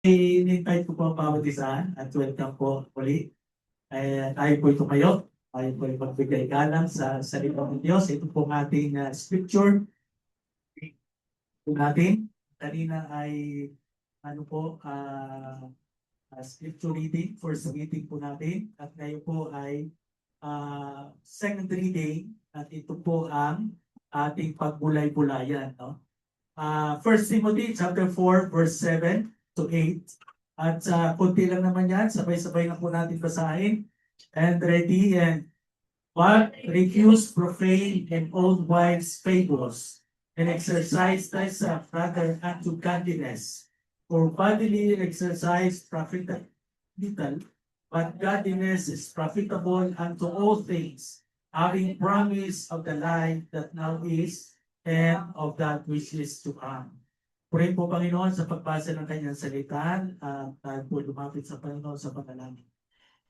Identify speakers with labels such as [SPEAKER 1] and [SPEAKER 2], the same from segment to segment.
[SPEAKER 1] I-invite ko po ang bawat isa at welcome po muli. Tayo po ito kayo. Tayo po ay magbigay galang sa salita ng Diyos. Ito po ang ating scripture po natin. Kanina ay ano po, scripture reading, first reading po natin. At ngayon po ay second reading. At ito po ang ating pagbulay-bulayan. No? 1 Timothy chapter 4 verse 7 to 8. At kunti lang naman yan, sabay-sabay na po natin basahin. And ready, and but refuse profane and old wives' fables, and exercise thyself rather unto godliness. For bodily exercise profiteth little, but godliness is profitable unto all things, having promise of the life that now is, and of that which is to come. Purihin po Panginoon sa pagbasa ng kanyang salita at tayo po lumapit sa Panginoon sa panalangin.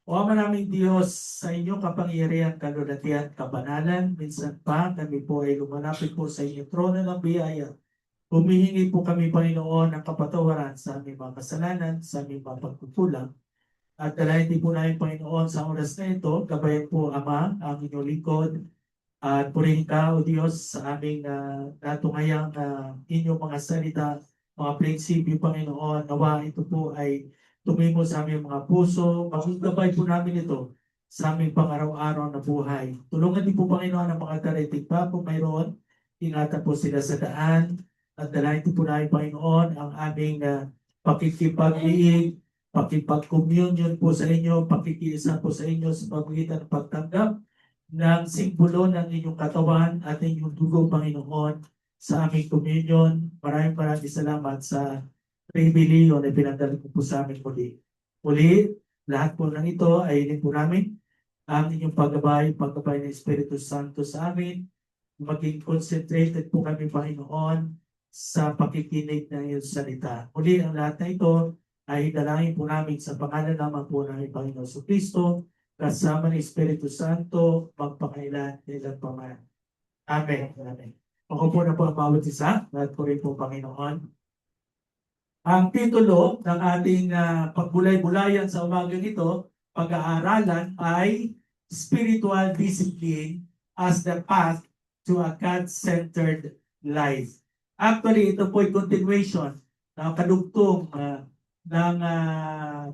[SPEAKER 1] O Ama naming Diyos, sa inyong kapangyarihan, kalulatian, kabanalan, minsan pa kami po ay lumalapit po sa inyong trono ng biyaya. Humihingi po kami Panginoon ng kapatawaran sa aming mga kasalanan, sa aming mga pagkukulang. At dalayan din po namin Panginoon sa oras na ito, gabayan po Ama, ang inyong lingkod, at purihin ka, O Diyos, sa aming natungayang inyong mga salita, mga prinsipyo, Panginoon, nawa ito po ay tumimo sa aming mga puso, magugabay po namin ito sa aming pang-araw-araw na buhay. Tulungan din po, Panginoon, ang mga karitig pa kung mayroon, ingatan po sila sa daan, at dalayan din po namin, Panginoon, ang aming pakikipag-iig, pakipag-communion po sa inyo, pakikiisa po sa inyo sa pamagitan ng pagtanggap ng simbolo ng inyong katawan at inyong dugo, Panginoon, sa aming communion. Maraming salamat sa pribilehyo na pinagdala ko po sa amin muli. Muli, lahat po ng ito ay ilin po namin ang inyong paggabay ng Espiritu Santo sa amin. Maging concentrated po kami, Panginoon, sa pakikinig ng iyong salita. Muli, ang lahat na ito ay dalangin po namin sa pangalan naman po ng Panginoon Kristo, kasama ng Espiritu Santo, magpakailan nilang paman. Amen. Amen. Ako po na po ang bawat isa, at ko rin po Panginoon. Ang titulo ng ating pagbulay-bulayan sa umagang ito, pag-aaralan ay Spiritual Discipline as the Path to a God-Centered Life. Actually, ito po ay continuation ng kadugtong ng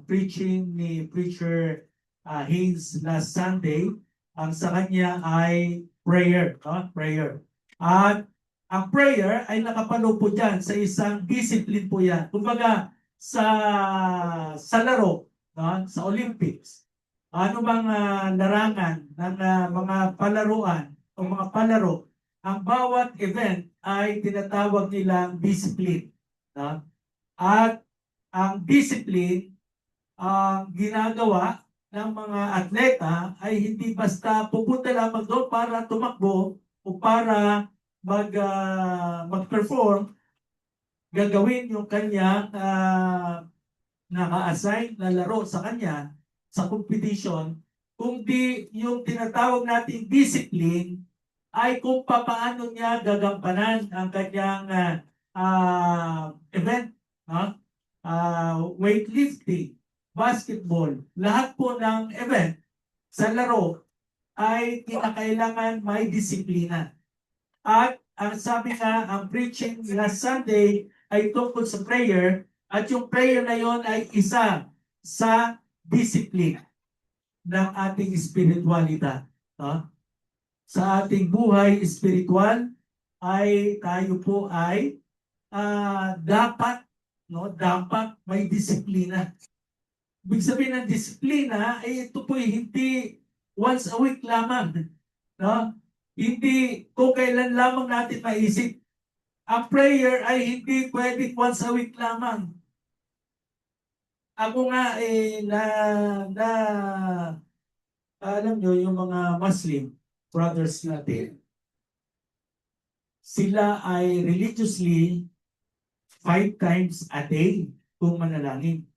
[SPEAKER 1] preaching ni Preacher Haynes last Sunday. Ang sa kanya ay prayer. No? Prayer. At ang prayer ay nakapalo po dyan sa isang discipline po yan. Kumbaga, sa laro, no? Sa Olympics, ano bang larangan ng mga palaruan o mga palaro, ang bawat event ay tinatawag nilang discipline. No? At ang discipline, ang ginagawa ng mga atleta ay hindi basta pupunta lamang doon para tumakbo o para mag-perform, gagawin yung kanyang naka-assign na laro sa kanya sa competition, kundi yung tinatawag nating discipline ay kung paano niya gagampanan ang kanyang event, no? Weightlifting, basketball, lahat po ng event sa laro ay kinakailangan may disiplina. At ang sabi nga, ang preaching last Sunday ay tungkol sa prayer, at yung prayer na yon ay isa sa discipline ng ating spiritualidad. No? Sa ating buhay spiritual ay tayo po ay dapat may disiplina. Ibig sabihin ng disiplina ay ito po hindi once a week lamang. No? Hindi kung kailan lamang natin maisip. Ang prayer ay hindi pwede once a week lamang. Ako nga alam nyo, yung mga Muslim brothers natin, sila ay religiously 5 times a day kung manalangin.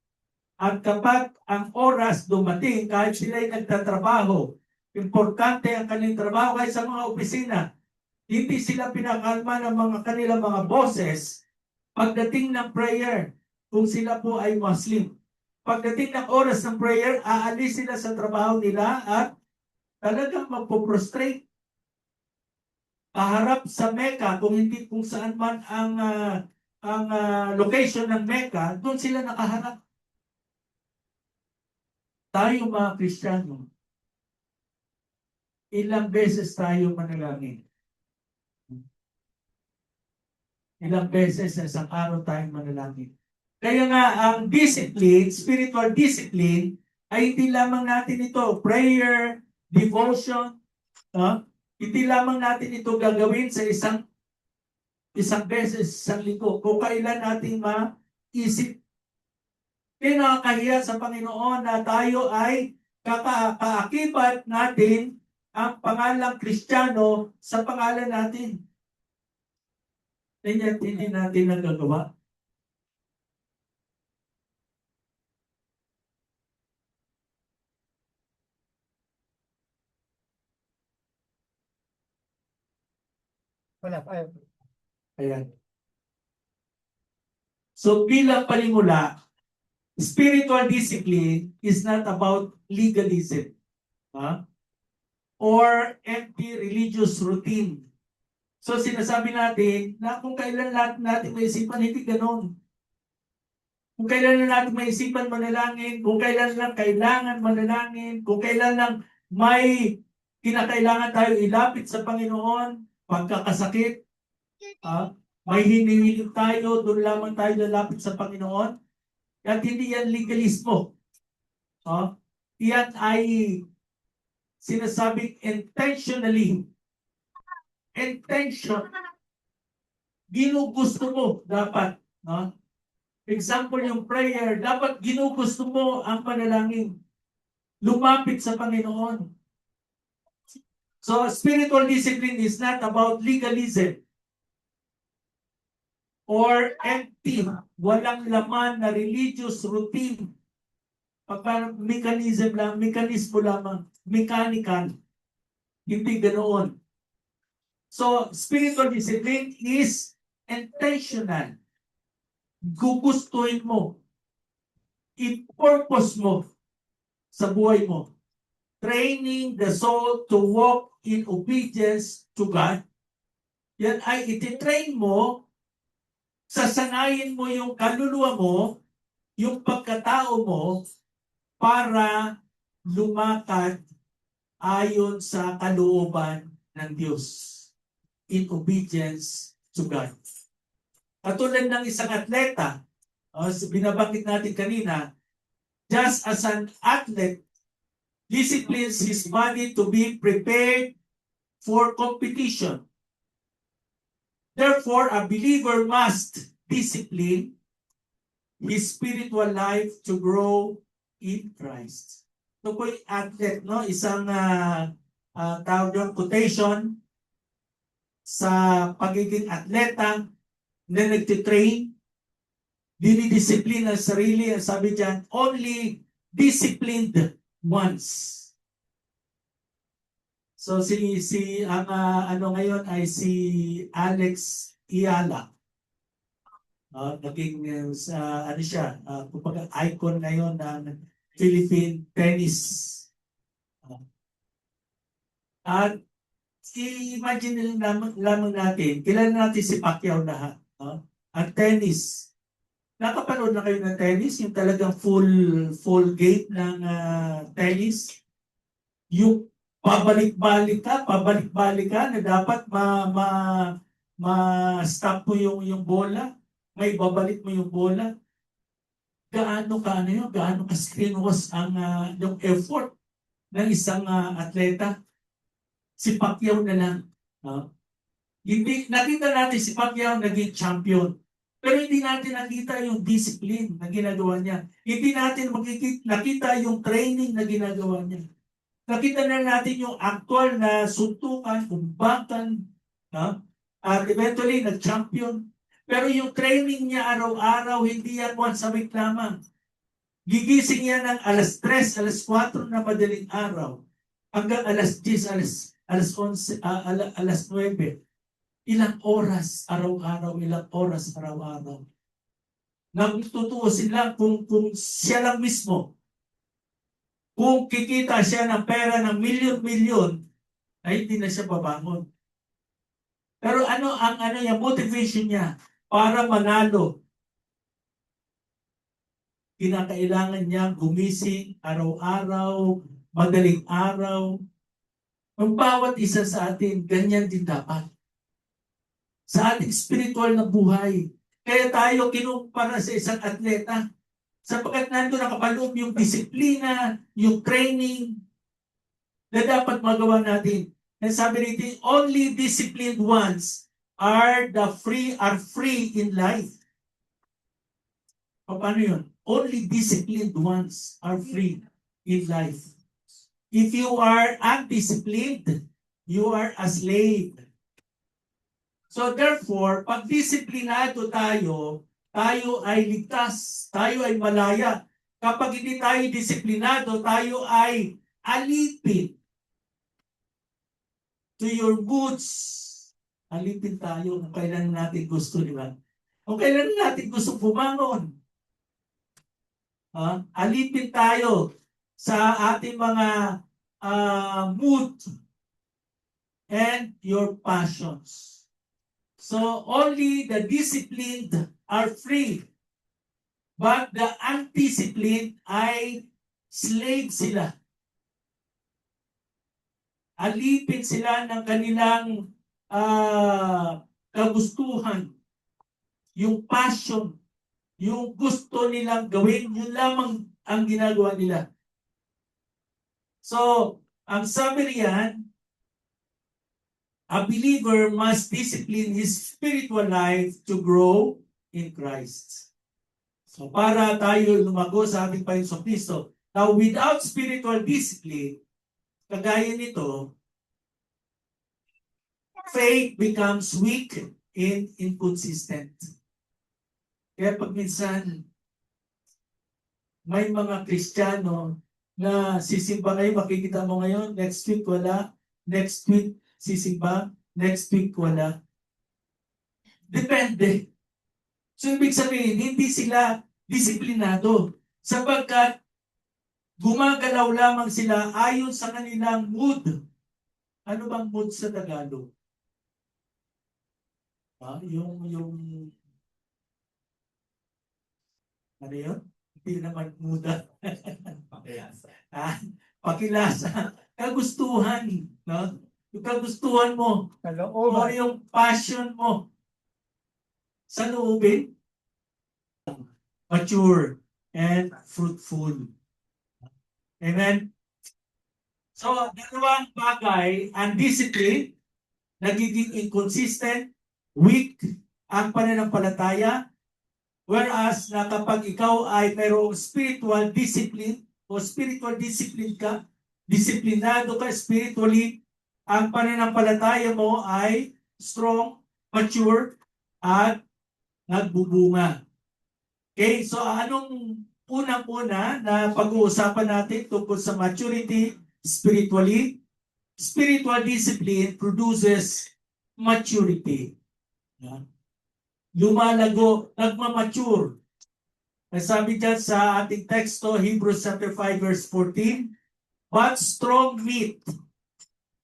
[SPEAKER 1] At kapag ang oras dumating, kahit sila ay nagtatrabaho, importante ang kanilang trabaho kahit sa mga opisina, hindi sila pinakalma ng kanilang mga bosses pagdating ng prayer. kung sila po ay Muslim. Pagdating ng oras ng prayer, aalis sila sa trabaho nila at talagang magpo-prostrate. Kaharap sa Mecca, kung hindi kung saan man ang location ng Mecca, doon sila nakaharap. Tayo mga Kristiyano, ilang beses tayo manalangin? Ilang beses sa isang araw tayo manalangin? Kaya nga, ang discipline, spiritual discipline, ay hindi lamang natin ito, prayer, devotion, hindi lamang natin ito gagawin sa isang beses, isang linggo, kung kailan natin maisip. Kaya nakakahiya sa Panginoon na tayo ay kaakibat natin ang pangalang Kristiyano sa pangalan natin. Kaya hindi natin nagagawa.
[SPEAKER 2] Wala pa.
[SPEAKER 1] Ayan. So bilang palimula, spiritual discipline is not about legalism or empty religious routine. So sinasabi natin na kung kailan natin maisipan, hindi ganon. Kung kailan lang natin maisipan manalangin, kung kailan lang kailangan manalangin, kung kailan lang may kinakailangan tayo ilapit sa Panginoon, pagkakasakit, may hinihiling tayo, doon lamang tayo lalapit sa Panginoon. At hindi yan legalismo. Yan ay sinasabing intentionally. Intention. Ginugusto mo dapat. Example, yung prayer, dapat ginugusto mo ang panalangin. Lumapit sa Panginoon. So, spiritual discipline is not about legalism or empty, walang laman na religious routine. Parang mekanismo lamang, mechanical. Hindi ganoon. So, spiritual discipline is intentional. Gugustuhin mo. I-purpose mo sa buhay mo. Training the soul to walk in obedience to God. Yan ay ititrain mo, sasanayin mo yung kaluluwa mo, yung pagkatao mo, para lumakad ayon sa kalooban ng Diyos in obedience to God. Katulad ng isang atleta, binabanggit natin kanina, just as an athlete disciplines his body to be prepared for competition. Therefore, a believer must discipline his spiritual life to grow in Christ. Ito po yung athlete, isang tawag yung quotation sa pagiging atleta na nagtitrain, dinidisiplina ang sarili, ang sabi dyan, only disciplined once. So ang ngayon ay si Alex Iala. Naging siya, kumbaga icon ngayon ng Philippine tennis. At i-imagine lamang natin, kilala natin si Pacquiao lahat. Ang tennis. Nakapanood na kayo ng tennis? Yung talagang full gate ng tennis? Yung pabalik-balik ka na dapat ma-stop mo yung bola. May babalik mo yung bola. Gaano ka-strenuous ang yung effort ng isang atleta? Si Pacquiao na lang. Hindi, nakita natin si Pacquiao naging champion. Pero hindi natin nakita yung discipline na ginagawa niya. Hindi natin nakita yung training na ginagawa niya. Nakita na natin yung actual na suntukan, kumbatan, at eventually nag-champion. Pero yung training niya araw-araw, hindi yan once a week lamang. Gigising yan ng alas 3, alas 4 na madaling araw. Hanggang alas 10, alas 11, alas 9. Ilang oras araw-araw, ilang oras araw-araw. Nagtutuusin lang kung siya lang mismo. Kung kikita siya ng pera ng milyon-milyon, ay hindi na siya babangon. Pero ano ang yung motivation niya para manalo? Kinakailangan niya gumising araw-araw, madaling araw. Ang bawat isa sa atin, ganyan din dapat. Sa ating spiritual na buhay. Kaya tayo kinumpara sa isang atleta. Sapagkat nandun nakapaloob yung disiplina, yung training na dapat magawa natin. And sabi natin, only disciplined ones are free in life. Paano yun? Only disciplined ones are free in life. If you are undisciplined, you are a slave. So therefore, pag disiplinado tayo, tayo ay ligtas, tayo ay malaya. Kapag hindi tayo disiplinado, tayo ay alipin to your moods. Alipin tayo kung kailan natin gusto, di ba? Kung kailan natin gusto bumangon. Alipin tayo sa ating mga mood and your passions. So only the disciplined are free. But the undisciplined ay slave sila. Alipin sila ng kanilang kagustuhan. Yung passion. Yung gusto nilang gawin, yun lamang ang ginagawa nila. So, ang sabi riyan, a believer must discipline his spiritual life to grow in Christ. So, para tayo lumago sa ating Panginoon Kristo. Now, without spiritual discipline, kagaya nito, faith becomes weak and inconsistent. Kaya pag minsan, may mga Kristiyano na sisimba ngayon, makikita mo ngayon, next week wala, next week sisimba, next week wala. Depende. So, ibig sabihin, hindi sila disiplinado sapagkat gumagalaw lamang sila ayon sa kanilang mood. Ano bang mood sa Tagalog? Yung ano yun? Hindi naman muda.
[SPEAKER 3] Pakilasa.
[SPEAKER 1] Pakilasa. Kagustuhan. No? Yung kagustuhan mo. O
[SPEAKER 2] Kalooban.
[SPEAKER 1] yung passion mo. Sa loobin, mature and fruitful. Amen? So, dalawang bagay, undisciplined, nagiging inconsistent, weak, ang pananampalataya, whereas na kapag ikaw ay mayroong spiritual discipline o spiritual discipline ka, disiplinado ka spiritually, ang pananampalataya mo ay strong, mature, at nagbubunga. Okay, so anong unang-una na pag-uusapan natin tungkol sa maturity spiritually? Spiritual discipline produces maturity. Lumalago, nagmamature. Sabi dyan sa ating teksto, Hebrews chapter 5 verse 14, but strong meat,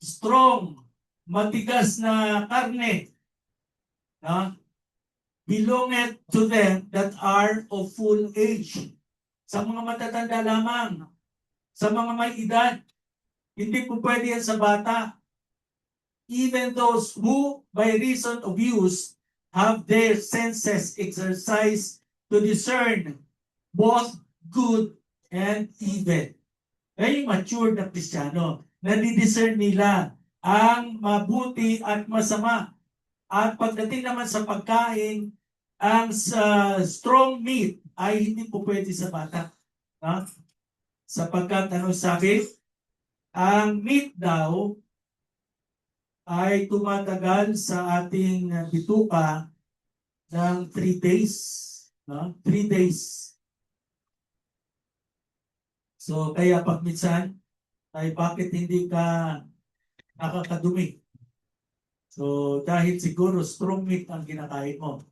[SPEAKER 1] strong, matigas na karne, belongeth to them that are of full age. Sa mga matatanda lamang, sa mga may edad, hindi po pwede yan sa bata. Even those who, by reason of use, have their senses exercised to discern both good and evil. Ay mature na Kristiyano, nadi-discern nila ang mabuti at masama. At pagdating naman sa pagkain, ang strong meat ay hindi po pwede sa bata. Sapagkat sabi? Ang meat daw ay tumatagal sa ating bituka ng 3 days. 3 days. So, kaya pag minsan, ay bakit hindi ka nakakadumi? So, dahil siguro strong meat ang kinakain mo.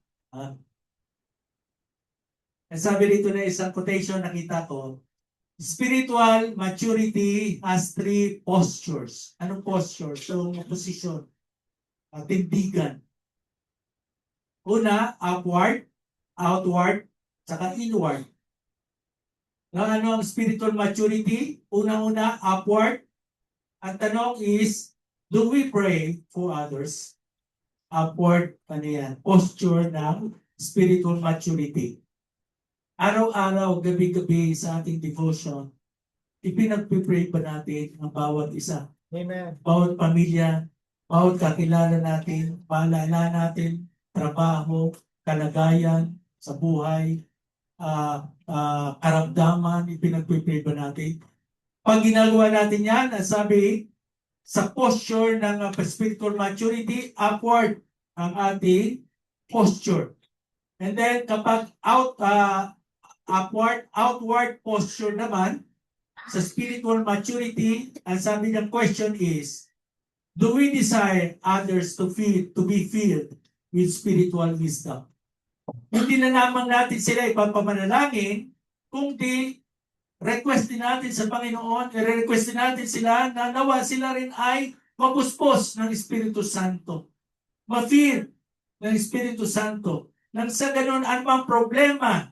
[SPEAKER 1] Sabi rito na isang quotation nakita ko, spiritual maturity has three postures. Anong posture? So, position. Tindigan. Una, upward, outward, saka inward. Na ano ang spiritual maturity? Una-una, upward. Ang tanong is, do we pray for others? Upward, ano yan? Posture ng spiritual maturity. Araw-araw, gabi-gabi sa ating devotion, ipinagpipray ba natin ang bawat isa?
[SPEAKER 2] Amen.
[SPEAKER 1] Bawat pamilya, bawat kakilala natin, paalala natin, trabaho, kalagayan sa buhay, karamdaman, ipinagpipray ba natin? Pag ginagawa natin yan, sabi, sa posture ng spiritual maturity, upward ang ating posture. And then kapag outward posture naman, sa spiritual maturity, ang sabi ng question is, do we desire others to be filled with spiritual wisdom? Hindi na naman natin sila ipapamanalangin, kundi request din natin sa Panginoon, i-request din natin sila na nawa sila rin ay mapuspos ng Espiritu Santo. Ma-feel ng Espiritu Santo. Nang sa ganun, anumang problema,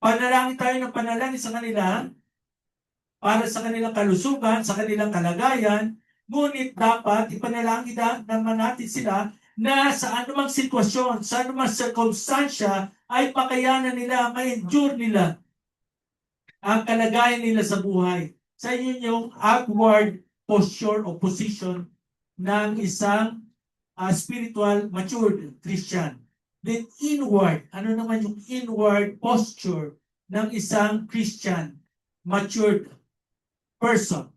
[SPEAKER 1] panalangin tayo ng panalangin sa kanila, para sa kanilang kalusugan, sa kanilang kalagayan, ngunit dapat ipanalangin naman natin sila na sa anumang sitwasyon, sa anumang circumstansya, ay pakayanan nila, ma-endure nila ang kalagayan nila sa buhay. Sa inyo yung outward posture o position ng isang spiritual matured Christian. Then inward, ano naman yung inward posture ng isang Christian matured person?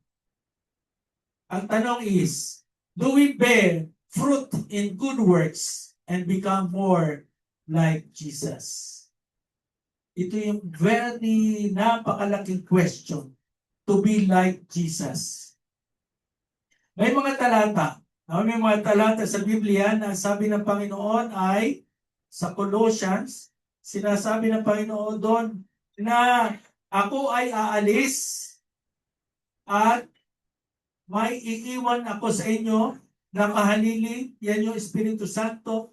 [SPEAKER 1] Ang tanong is, do we bear fruit in good works and become more like Jesus? Ito yung very napakalaking question, to be like Jesus. May mga talata. May mga talata sa Biblia na sabi ng Panginoon ay sa Colossians, sinasabi ng Panginoon doon na ako ay aalis at may iiwan ako sa inyo na kahalili, yan yung Espiritu Santo,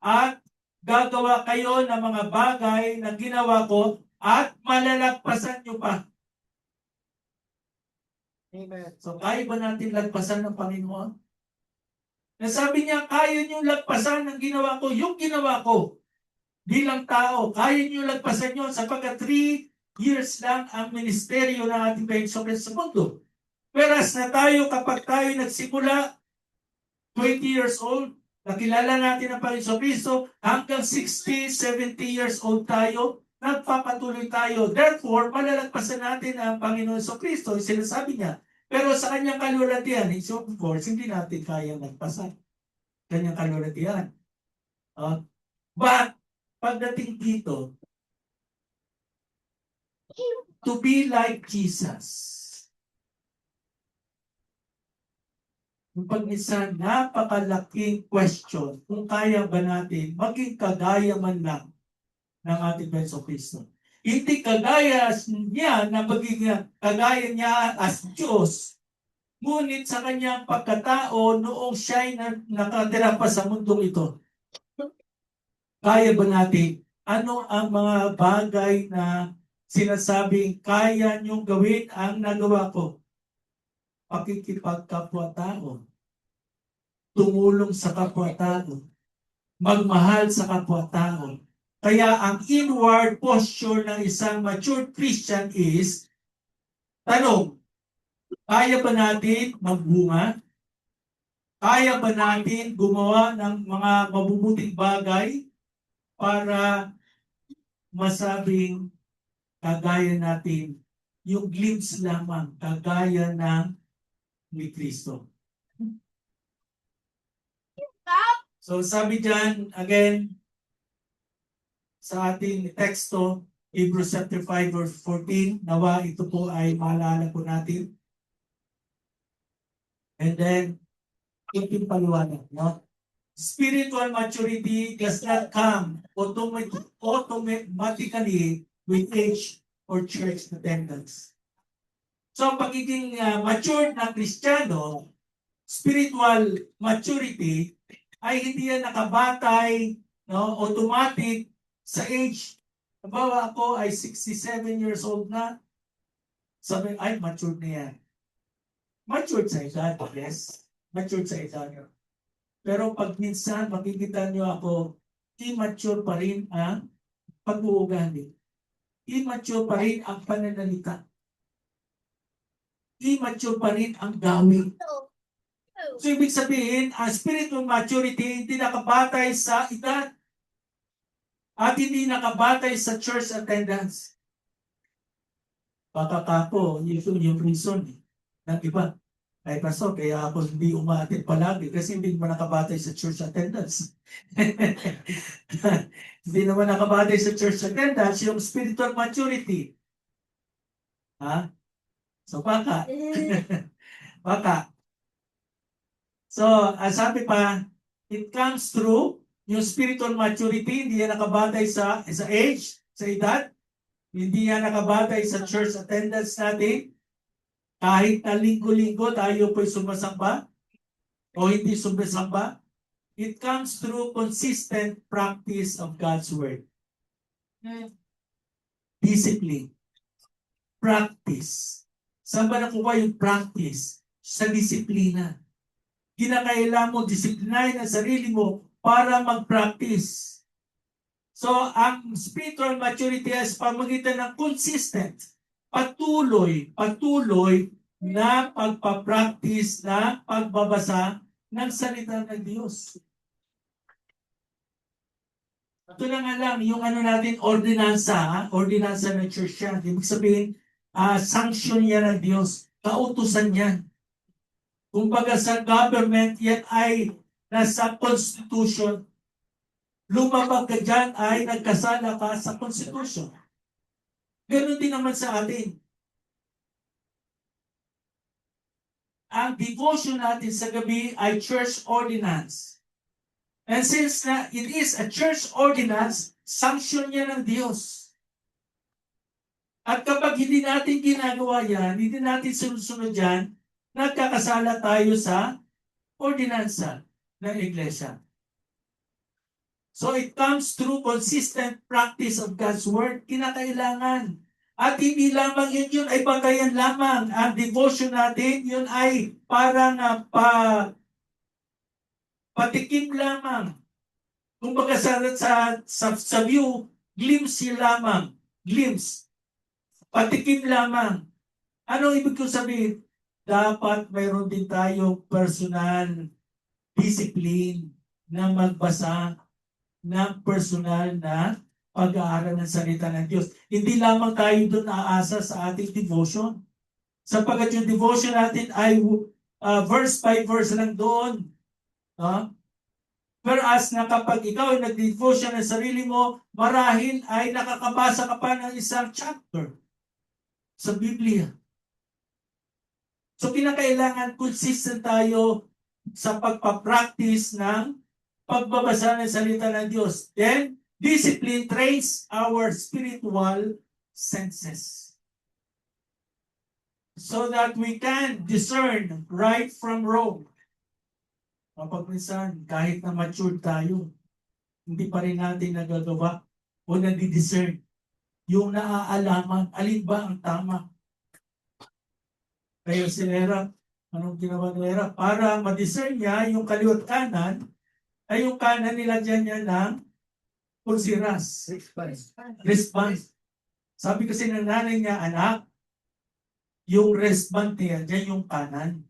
[SPEAKER 1] at gagawa kayo ng mga bagay na ginawa ko at malalagpasan nyo pa.
[SPEAKER 2] Amen.
[SPEAKER 1] So, kaya ba natin lagpasan ng Panginoon? Nasabi niya, kaya nyo lagpasan ng ginawa ko, yung ginawa ko bilang tao, kaya nyo lagpasan yun sapagkat 3 years lang ang ministeryo ng ating Panginoon sa mundo. Whereas na tayo, kapag tayo nagsimula, 20 years old, nakilala natin ang Panginoon Kristo, hanggang 60, 70 years old tayo, nagpapatuloy tayo. Therefore, malalagpasan natin ang Panginoon Kristo, sinasabi niya. Pero sa kanyang kalulatian, of course, hindi natin kayang nagpasan. Kanyang kalulatian. But, pagdating dito, to be like Jesus, yung pag-isa, napakalaking question kung kaya ba natin maging kagaya man lang ng ating Panginoon Kristo. Hindi kagaya niya na maging kagaya niya as Diyos, ngunit sa kanyang pagkatao noong siya'y nakatira pa sa mundong ito. Kaya ba natin? Ano ang mga bagay na sinasabing kaya niyong gawin ang nagawa ko? Pakikipagkapwa-tao, tumulong sa kapwa-tao, magmahal sa kapwa-tao. Kaya ang inward posture ng isang mature Christian is, tanong, kaya ba natin magbunga? Kaya ba natin gumawa ng mga mabubuting bagay para masabing kagaya natin yung glimpse lamang, kagaya ng ni Kristo. So sabi dyan, again, sa ating teksto, Hebrews chapter 5 verse 14, nawa ito po ay maalala po natin. And then, yung paliwanag, no? spiritual maturity does not come automatically with age or church attendance. So, ang pagiging matured na Kristiyano, spiritual maturity, ay hindi yan nakabatay, no, automatic sa age. Halimbawa ako ay 67 years old na, sabi, ay, matured na yan. Matured sa edad, yes. Matured sa edad. Pero pag minsan, makikita nyo ako, immature pa rin ang pag-uugali. Immature pa rin ang pananalita. Immature pa rin ang gawin. So, ibig sabihin, ang spiritual maturity hindi nakabatay sa edad at hindi nakabatay sa church attendance. Baka kako, yung reason ng iba. Ay, pastor, kaya ako hindi umaatid palagi kasi hindi naman nakabatay sa church attendance. Hindi naman nakabatay sa church attendance yung spiritual maturity. Ha? So, baka. Baka. So, sabi pa, it comes through yung spiritual maturity, hindi yan nakabatay sa age, sa edad, hindi yan nakabatay sa church attendance natin. Kahit na linggo-linggo tayo po'y sumasamba o hindi sumasamba, it comes through consistent practice of God's Word. Discipline. Practice. Saan ba nakuha yung practice? Sa disiplina. Kinakailangan mo disiplinahin ang sarili mo para mag-practice. So, ang spiritual maturity ay pamagitan ng consistent, patuloy na pagpapractice na pagbabasa ng salita ng Diyos. Ito na nga lang, yung natin, ordinansa ng church yan. Ibig sabihin, sanction yan ng Diyos, kautusan yan. Kumbaga sa government, yan ay nasa constitution. Lumabag ka dyan ay nagkasala ka sa constitution. Ganon din naman sa atin. Ang devotion natin sa gabi ay church ordinance. And since it is a church ordinance, sanction niya ng Diyos. At kapag hindi natin ginagawa yan, hindi natin sunod-sunod yan, nagkakasala tayo sa ordinansa ng iglesia. So it comes through consistent practice of God's Word. Kinakailangan. At hindi lamang yun ay bagayan lamang. Ang devotion natin, yun ay parang patikim lamang. Kumbaga sa view, glimpse lamang. Glimpse. Patikim lamang. Ano ibig kong sabihin? Dapat mayroon din tayo personal discipline na magbasa ng personal na pag-aaral ng salita ng Diyos. Hindi lamang tayo doon aasa sa ating devotion. Sapagkat yung devotion natin ay verse by verse lang doon. Whereas na kapag ikaw ay nag-devotion ng sarili mo, marahil ay nakakabasa ka pa ng isang chapter sa Biblia. So kinakailangan consistent tayo sa pagpapractice ng pagbabasa ng salita ng Diyos. Then, discipline trains our spiritual senses. So that we can discern right from wrong. Kapag minsan, kahit na mature tayo, hindi pa rin natin nagagawa o nadi-discern yung naaalaman, alin ba ang tama. Kaya si Hera, anong ginawa ni Hera? Para ma-discern niya yung kaliwat kanan, ay yung kanan nilagyan niya ng pulsiras. Response. Sabi kasi ng nanay niya, anak, yung response niya, dyan yung kanan.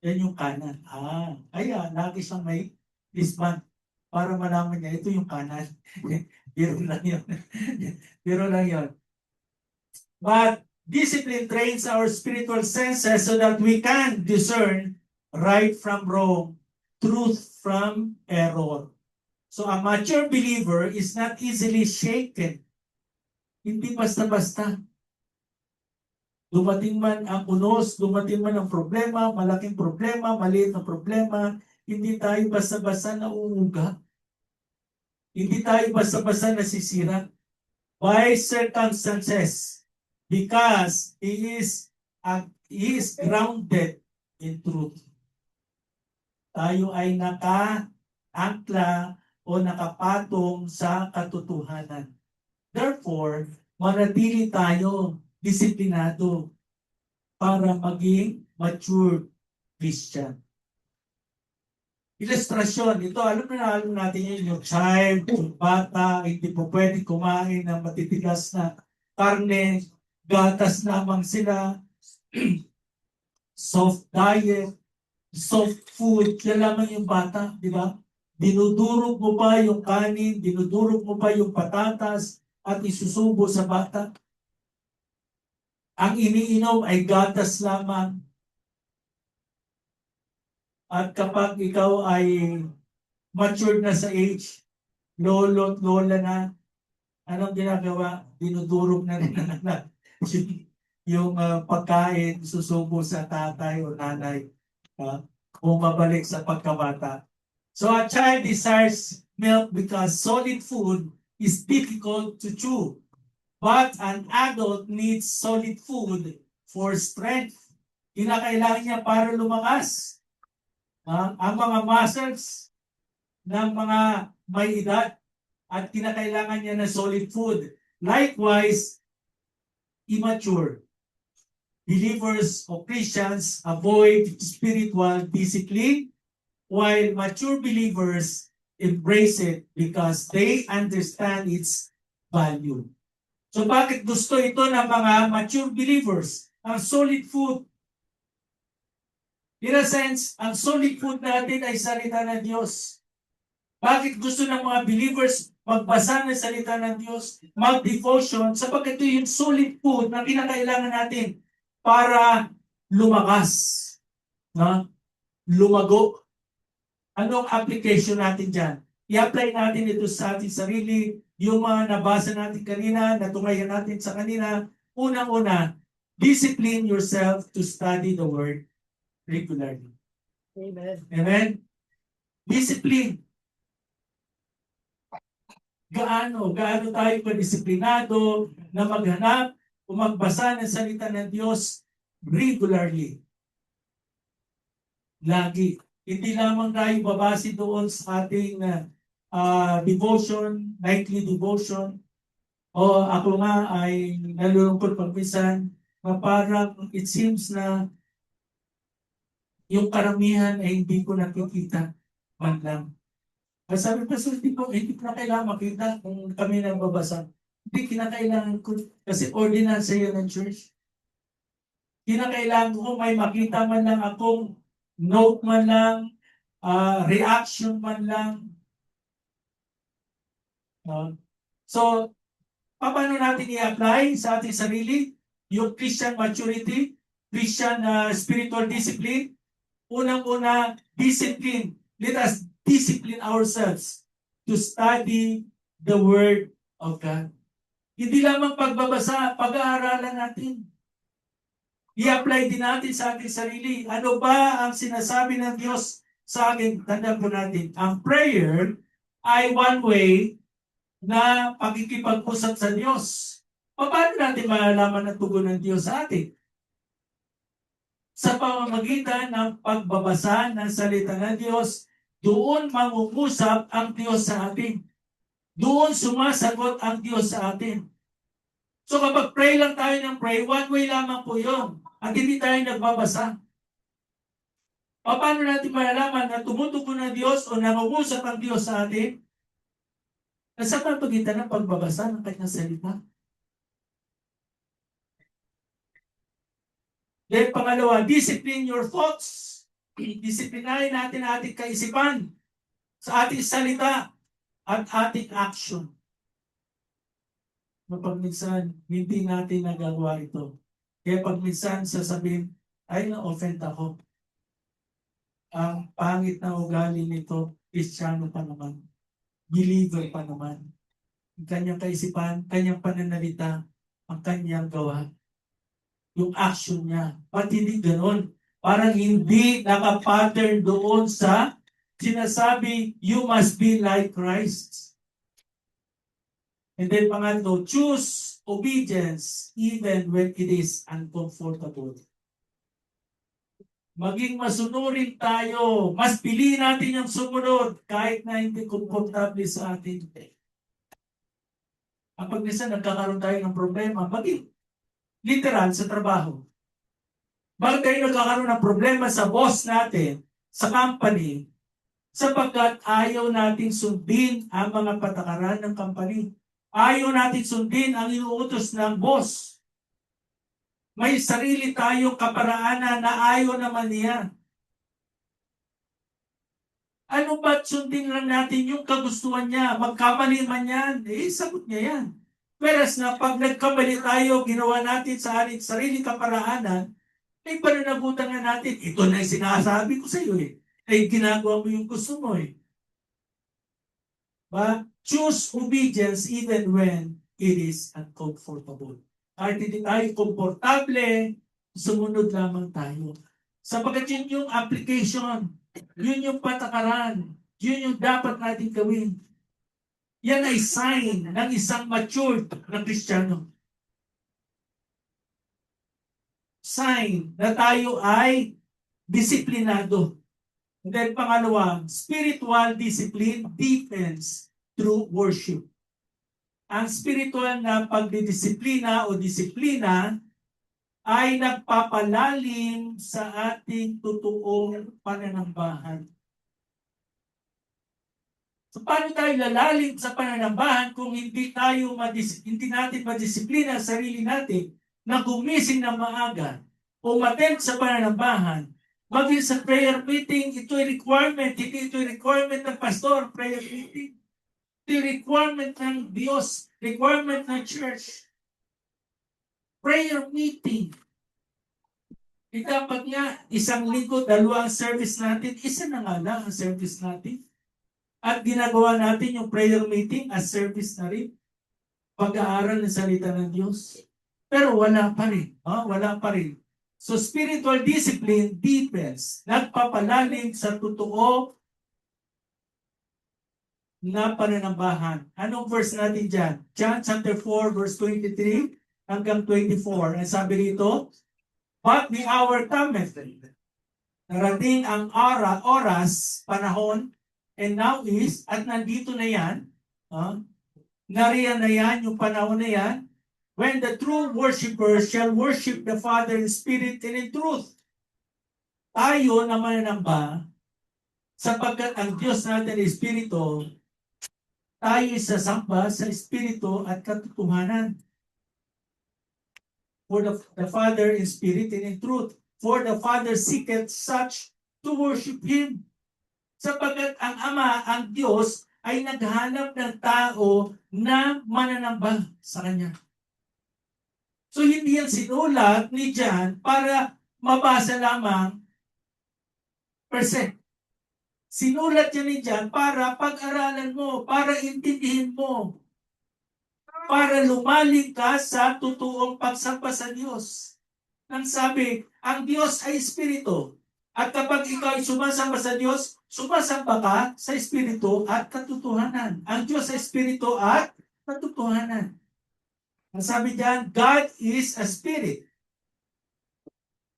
[SPEAKER 1] Yan yung kanan. Kaya lagi siyang may response para malaman niya, ito yung kanan. Biro lang yun. Biro lang yun. But discipline trains our spiritual senses so that we can discern right from wrong, truth from error. So a mature believer is not easily shaken. Hindi basta-basta. Dumating man ang unos, dumating man ang problema, malaking problema, maliit na problema, hindi tayo basta-basta nauuga. Hindi tayo basta-basta nasisira by circumstances because he is grounded in truth. Tayo ay naka-angkla o nakapatong sa katotohanan. Therefore, manatili tayo disiplinado para maging mature Christian. Ilustrasyon, ito alam natin yun, yung child, yung bata, hindi po pwede kumain ng matitigas na karne, gatas lamang sila, soft diet, soft food, yan lamang yung bata, di ba? Dinudurog mo pa yung kanin, dinudurog mo pa yung patatas, at isusubo sa bata. Ang iniinom ay gatas lamang. At kapag ikaw ay matured na sa age, lolo at lola na, anong ginagawa? Dinudurog na rin na yung pagkain, susubo sa tatay o nanay, bumabalik sa pagkabata. So a child desires milk because solid food is difficult to chew. But an adult needs solid food for strength. Kinakailangan niya para lumakas. Ang mga muscles ng mga may edad at kinakailangan niya ng solid food. Likewise, immature believers o Christians avoid spiritual discipline while mature believers embrace it because they understand its value. So bakit gusto ito ng mga mature believers? Ang solid food. In a sense, ang solid food natin ay salita ng Diyos. Bakit gusto ng mga believers magbasa ng salita ng Diyos, mag-devotion, sapagkat ito yung solid food na kinakailangan natin para lumakas, lumago. Anong application natin dyan? I-apply natin ito sa ating sarili, yung mga nabasa natin kanina, natungayan natin sa kanina. Unang-una, discipline yourself to study the Word regularly.
[SPEAKER 2] Amen.
[SPEAKER 1] Amen? Discipline. Gaano tayo kadisiplinado na maghanap o magbasa ng salita ng Diyos regularly. Lagi. Hindi lamang tayo babase doon sa ating devotion, nightly devotion. O ako nga ay nalulungkot pag minsan na parang it seems na yung karamihan ay hindi ko nakikita man lang. Sabi pa, hindi ko na kailangan makita kung kami nang babasa. Hindi kinakailangan ko, kasi ordinance yun ng church. Kinakailangan ko may makita man lang akong note man lang, reaction man lang. So, paano natin i-apply sa ating sarili yung Christian maturity, Christian spiritual discipline? Unang-una, discipline. Let us discipline ourselves to study the Word of God. Hindi lamang pagbabasa, pag-aaralan natin. I-apply din natin sa ating sarili. Ano ba ang sinasabi ng Diyos sa akin? Tandaan po natin, ang prayer ay one way na pagkikipag-usap sa Diyos. Paano natin malalaman ang tugon ng Diyos sa atin? Sa pamamagitan ng pagbabasa ng salita ng Diyos, doon mangungusap ang Diyos sa atin. Doon sumasagot ang Diyos sa atin. So kapag pray lang tayo ng pray, one way lamang po yun. At hindi tayo nagbabasa. Paano natin malalaman na tumutugon ng Diyos o nangungusap ang Diyos sa atin? Sa pamamagitan ng pagbabasa ng kanyang salita. Then pangalawa, discipline your thoughts. Disiplinahin natin ang ating kaisipan sa ating salita at ating action. Kapag minsan, hindi natin nagagawa ito. Kaya pag minsan sasabihin, ay na-offend ako. Ang pangit na ugali nito, Kristiyano pa naman. Believer pa naman. Ang kanyang kaisipan, kanyang pananalita, ang kanyang gawa. Yung action niya. Ba't hindi ganon? Parang hindi nakapattern doon sa sinasabi, you must be like Christ. And then pangatlo, choose obedience even when it is uncomfortable. Maging masunurin tayo. Mas pili natin yung sumunod kahit na hindi komportable sa atin. Kapag minsan nagkakaroon tayo ng problema, maging literal sa trabaho. Bakit tayo nagkakaroon ng problema sa boss natin, sa company, sapagkat ayaw natin sundin ang mga patakaran ng company. Ayaw natin sundin ang inuutos ng boss. May sarili tayong kaparaanan na ayaw naman niya. Ano ba't sundin lang natin yung kagustuhan niya? Magkamali man yan, sagot niya yan. Whereas na pag nagkamali tayo, ginawa natin sa ating sarili kaparaanan, ay pananagutan nga natin, ito na yung sinasabi ko sa iyo ay ginagawa mo yung gusto mo But choose obedience even when it is uncomfortable. Kahit hindi tayo komportable, sumunod lamang tayo. Sapagkat yun yung application, yun yung patakaran, yun yung dapat natin gawin. Yan ay sign ng isang matured na Kristiyano. Sign na tayo ay disiplinado. And then pangalawa, spiritual discipline deepens through worship. Ang spiritual na pagdidisiplina o disiplina ay nagpapalalim sa ating totoong pananambahan. So paano tayo lalalim sa pananambahan kung hindi natin madisiplina sa sarili natin na gumising ng maaga o matent sa pananambahan? Maging sa prayer meeting, ito'y requirement. Hindi ito'y requirement ng pastor, prayer meeting. Ito'y requirement ng Diyos, requirement ng church. Prayer meeting. Dapat nga, isang linggo, dalawa ang service natin. Isa na nga lang ang service natin. At ginagawa natin yung prayer meeting as service na rin. Pag-aaral ng salita ng Diyos. Pero wala pa rin. Wala pa rin. So spiritual discipline deepens. Nagpapalalim sa totoo na pananambahan. Anong verse natin dyan? John chapter 4 verse 23 hanggang 24. Ang sabi rito, but the hour cometh. Narating ang oras, panahon, and now is, at nandito na yan, nariyan na yan, yung panahon na yan, when the true worshipers shall worship the Father in spirit and in truth. Tayo na mananamba, sapagkat ang Diyos natin ay Espiritu, tayo sasamba sa Espiritu at katotohanan. For the Father in spirit and in truth. For the Father seeketh such to worship Him. Sapagkat ang Ama, ang Diyos, ay naghanap ng tao na mananamba sa Kanya. So hindi yan sinulat ni John para mabasa lamang per se. Sinulat yan ni John para pag-aralan mo, para intindihin mo, para lumalim ka sa totoong pagsamba sa Diyos. Nang sabi, ang Diyos ay Espiritu. At kapag ikaw ay sumasamba sa Diyos, sumasamba ka sa Espiritu at katotohanan. Ang Diyos ay Espiritu at katotohanan. Ang sabi diyan, God is a spirit.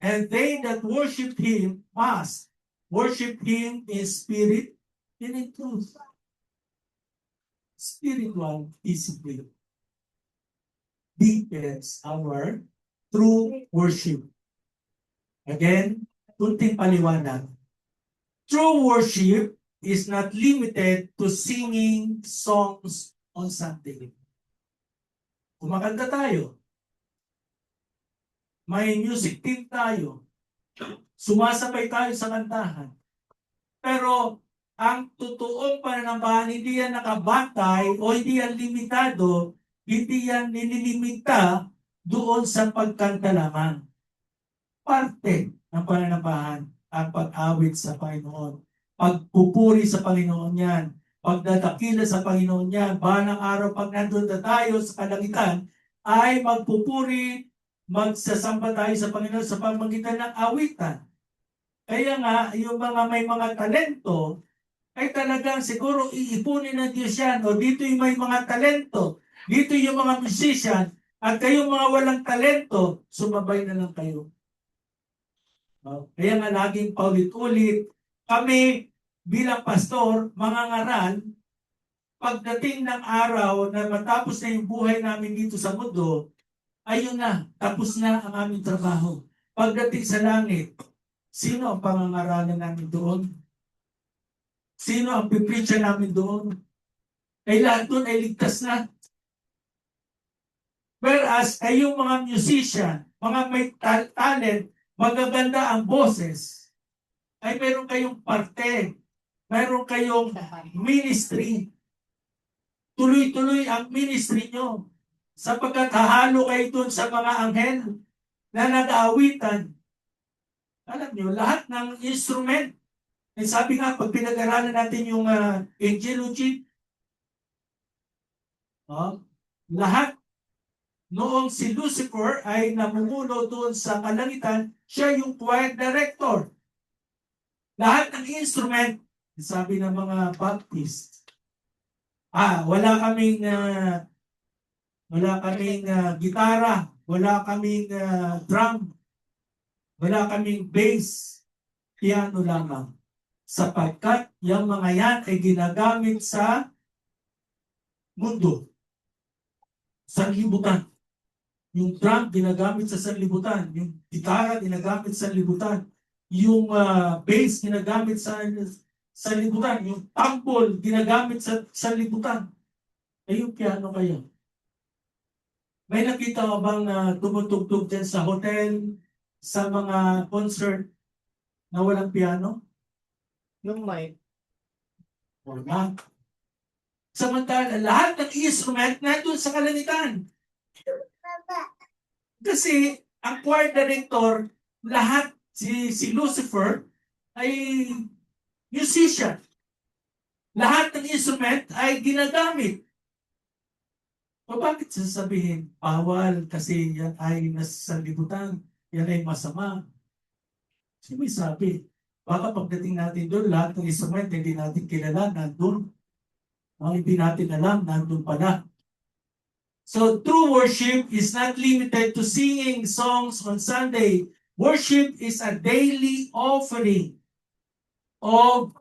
[SPEAKER 1] And they that worship Him must worship Him in spirit and in truth. Spiritual discipline deepens our true worship. Again, kunting paliwanag. True worship is not limited to singing songs on Sunday. Kumakanta tayo. May music team tayo. Sumasabay tayo sa kantahan. Pero ang totoong pananambahan, hindi yan nakabantay o hindi yan limitado, hindi yan nililimita doon sa pagkanta lamang. Parte ng pananambahan ang pag-awit sa Panginoon. Pagpupuri sa Panginoon yan. Pagdadakila sa Panginoon yan, balang araw pag nandun na tayo sa kalangitan, ay magpupuri, magsasamba tayo sa Panginoon sa pamamagitan ng awitan. Kaya nga, yung mga may mga talento, ay talagang siguro iipunin ng Diyos yan. O dito yung may mga talento, dito yung mga musician, at kayong mga walang talento, sumabay na lang kayo. No? Kaya nga laging paulit-ulit, kami bilang pastor, mga ngaral, pagdating ng araw na matapos na yung buhay namin dito sa mundo, ayun na, tapos na ang aming trabaho. Pagdating sa langit, sino ang pangangaralan namin doon? Sino ang pipreacher namin doon? Ay lahat doon ay ligtas na. Whereas kayong mga musician, mga may talent, magaganda ang boses, ay meron kayong parte, meron kayong ministry. Tuloy-tuloy ang ministry nyo. Sapagkat hahalo kayo doon sa mga anghel na nag-aawitan. Alam nyo, lahat ng instrument, sabi nga, pag pinag-aralan natin yung angelology, lahat, noong si Lucifer ay namumuno doon sa kalangitan, siya yung choir director. Lahat ng instrument, sabi ng mga Baptist, wala kaming gitara, wala kaming drum, wala kaming bass, piano lamang. Sapagkat yung mga yan ay ginagamit sa mundo, sa libutan. Yung drum ginagamit sa sanlibutan, yung gitara ginagamit sa libutan, yung bass ginagamit sa libutan, yung tambol ginagamit sa libutan. Ay yung piano kayo. May nakita ka bang tumutugtog dyan sa hotel, sa mga concert na walang piano?
[SPEAKER 2] Yung mic.
[SPEAKER 1] Wala. Samantala, lahat ng instrument nandun sa kalangitan. Kasi ang choir director, lahat, si Lucifer, ay musician. Lahat ng instrument ay ginagamit. O bakit sasabihin, bawal kasi yan ay nasa libutan, yan ay masama? Sino may sabi? Baka pagdating natin doon, lahat ng instrument hindi natin kilala, nandun. Hindi natin alam, nandun pala. So true worship is not limited to singing songs on Sunday. Worship is a daily offering of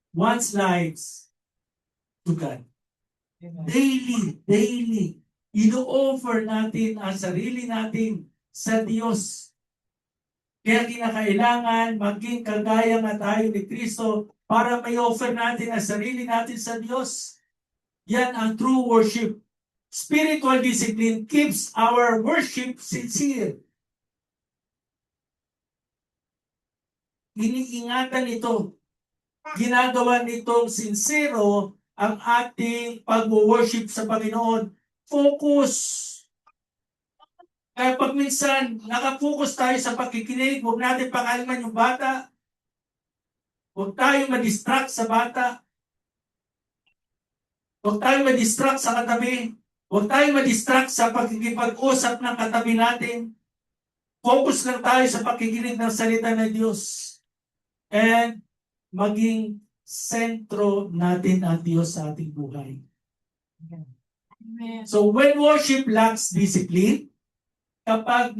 [SPEAKER 1] one's lives to God. Daily. Ino-offer natin ang sarili natin sa Diyos. Kaya kinakailangan maging kagaya nga tayo ni Kristo para may offer natin ang sarili natin sa Diyos. Yan ang true worship. Spiritual discipline keeps our worship sincere. Iniingatan ito. Ginagawa nitong sincero ang ating pag-worship sa Panginoon. Focus. Kaya pag minsan nakafocus tayo sa pakikinig, huwag natin pangalaman yung bata. Huwag tayong ma-distract sa bata. Huwag tayong ma-distract sa katabi. Huwag tayong ma-distract sa pagkikipag-usap ng katabi natin. Focus lang tayo sa pakikinig ng salita ng Diyos. And maging sentro natin ang Diyos sa ating buhay. So when worship lacks discipline, kapag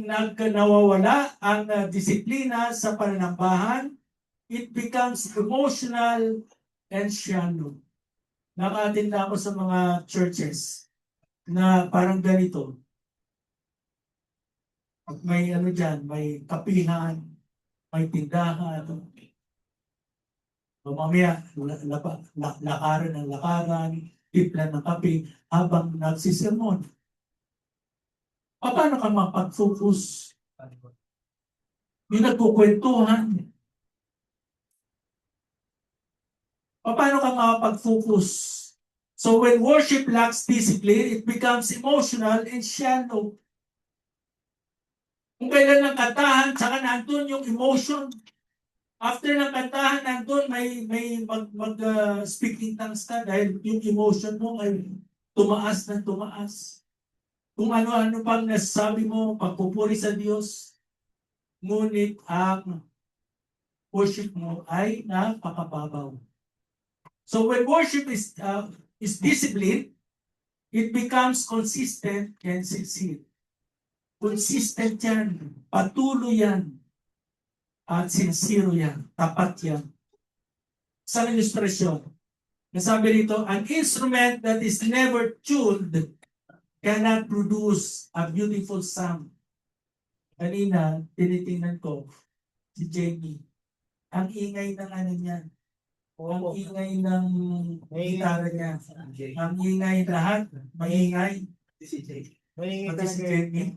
[SPEAKER 1] nawawala ang disiplina sa pananambahan, it becomes emotional and shallow. Nakaattend ako sa mga churches na parang ganito. May may kapihan, may tindahan. Mamaya, lakaran ng lakaran, tiplan ng kape, habang nagsisermon. Paano ka mapag-focus? Yung nagkukwentuhan. Paano ka mapag-focus? So when worship lacks discipline, it becomes emotional and shallow. Kung kailan ng kantahan, saka nandun yung emotion. After ng kantahan, nandun may speaking tongues ka dahil yung emotion mo ay tumaas ng tumaas. Kung ano-ano pang nasasabi mo, pagpupuri sa Diyos, ngunit ang worship mo ay napakababaw. So when worship is disciplined, it becomes consistent and sincere. Consistent yan, patuloy yan, at sincere yan, tapat yan. Sa illustration, nasabi rito, an instrument that is never tuned cannot produce a beautiful sound. Kanina, tinitingnan ko, si Jamie, ang ingay ng ano niya, ang
[SPEAKER 2] Opo.
[SPEAKER 1] ingay ng gitara niya, ang ingay lahat, maingay.
[SPEAKER 2] May
[SPEAKER 1] Pati si Jamie.